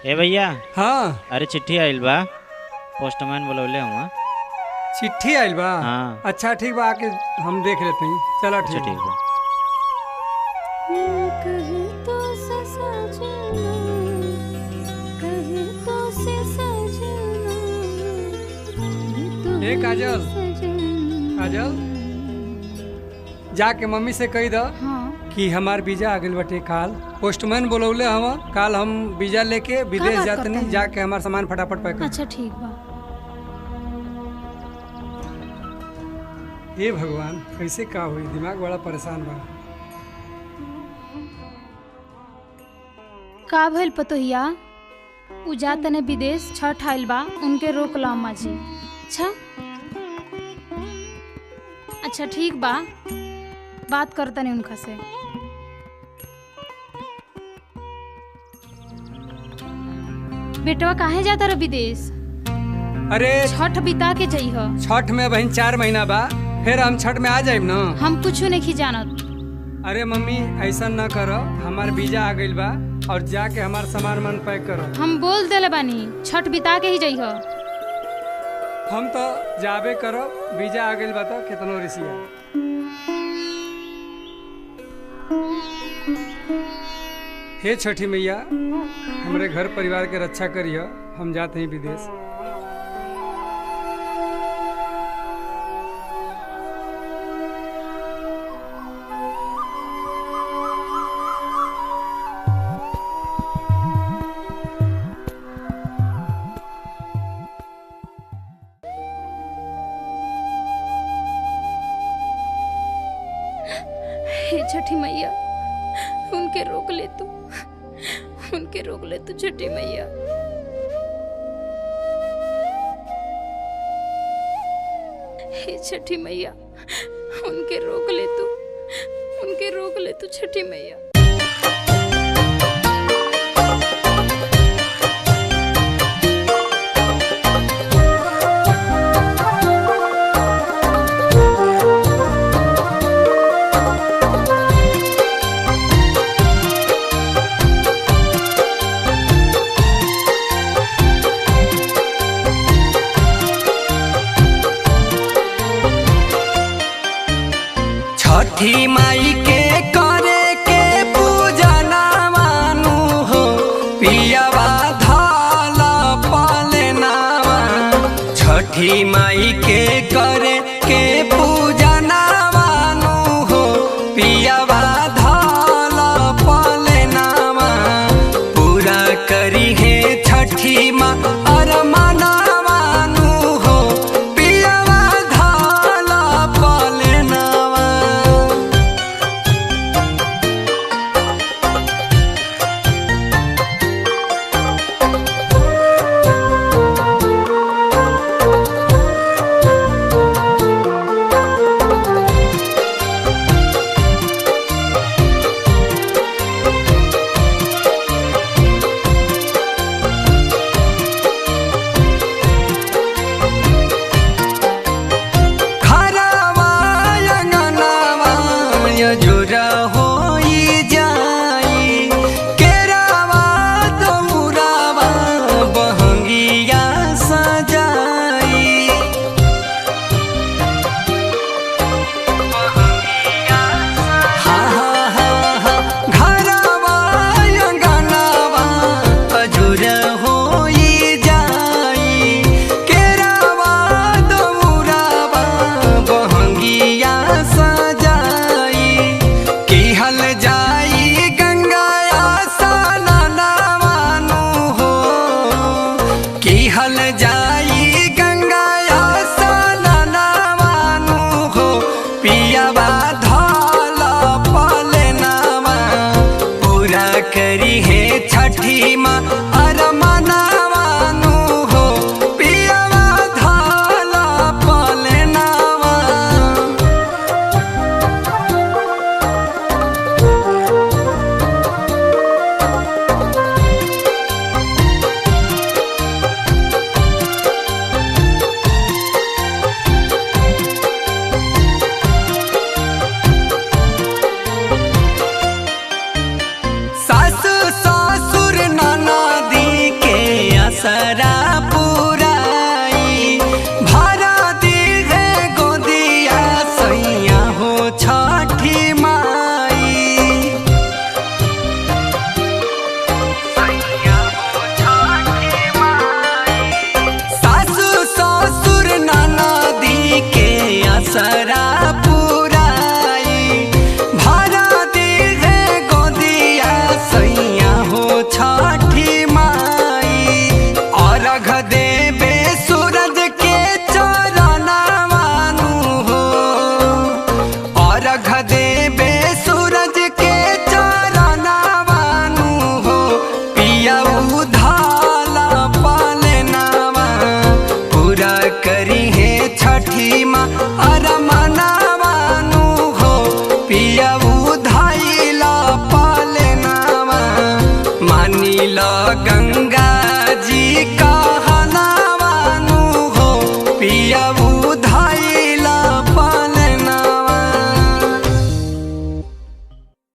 ए भैया। हाँ। अरे चिट्ठी आइल बा, पोस्टमैन बोलौले हुआ। चिट्ठी आइल बा? हाँ। अच्छा ठीक बा, आके हम देख लेते हैं। चलो अच्छा ठीक ठीक बा। ए काजल, काजल जाके मम्मी से कही दो कि हमार वीजा आ गइल बाटे। काल पोस्टमैन बोलौले हम, काल हम वीजा लेके विदेश जाते नहीं, जाके हमार सामान फटाफट पैक कर। अच्छा ठीक बा। हे भगवान, कैसे का हुई, दिमाग बड़ा परेशान बा। का भइल पतोहिया? उ जात ने विदेश, छठ आइल बा, उनके रोक ला अम्मा जी। अच्छा ठीक बा, बात करता नहीं उनका से। बेटवा काहे जाता रह विदेश? अरे छठ बिता के जइह। छठ में बहन 4 महीना बा, फिर हम छठ में आ जाइब ना। हम कुछ नहीं जानत। अरे मम्मी ऐसा न करो, हमार वीजा आ गइल बा और जाके हमार सामान मन पैक करो। हम बोल देले बानी, छठ बिता के ही जइह। हम तो जाबे करो, वीजा आ गइल बा तो कितनो रिसिया। हे छठी मैया, हमरे घर परिवार के रक्षा करियो, हम जाते हैं विदेश। हे छठी मैया, उनके रोक ले तू, उनके रोक ले तू छठी मैया। हे छठी मैया, उनके रोक ले तू, उनके रोक ले तू छठी मैया। छठी माई के करे के पूजा ना मानू हो, पियावा धाला पाले नावा। छठी माई के करे के पूजा ना मानू हो, पियावा धाला पाले नावा। पूरा करी है छठी माँ अरमाना मानू हो, पियावा धाला पाले नावा। जुरा होई जाई केरावा दौरावा, बहंगिया सजाई। घरवा अंगनावा जुरा होई जाई केरावा दौरावा, बहंगिया सजाई। किहल जाई गंगा स्नाना मानू हो, किहल जाई गंगा स्नाना मानू हो, पियावा धाला पाले नावा। पूरा करी है छठी माँ अरमाना मानू हो, पियावा धाला पाले नावा। सासु ससुर ननदी मानी ल गंगा जी कहना मानू हो पियाऊ